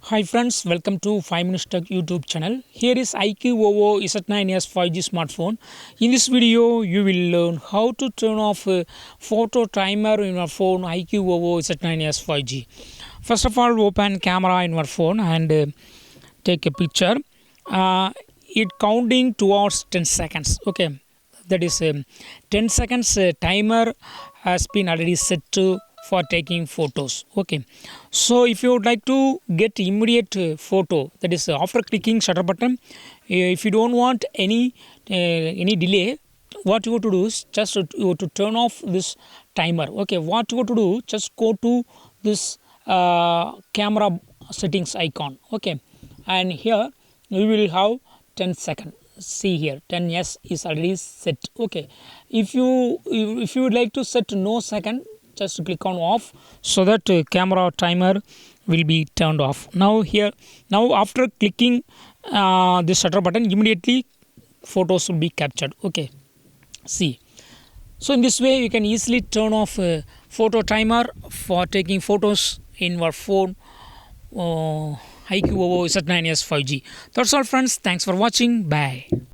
Hi friends, welcome to 5 Minutes Tech YouTube channel. Here is iQOO Z9s 5G smartphone. In this video, you will learn how to turn off a photo timer in your phone iQOO Z9s 5G. First of all, open camera in your phone and take a picture. It counting towards 10 seconds. Okay, that is 10 seconds timer has been already set to for taking photos. Okay, so if you would like to get immediate photo, that is after clicking shutter button, if you don't want any delay, what you have to do is just to turn off this timer. Okay, what you have to do, just go to this camera settings icon. Okay, and here we will have 10 seconds. See here, 10s is already set. Okay, if you would like to set no second, just click on off, so that camera timer will be turned off. Now after clicking this shutter button, immediately photos will be captured. Okay, see, so in this way you can easily turn off a photo timer for taking photos in your phone iQOO Z9s 5G. That's all friends, thanks for watching, bye.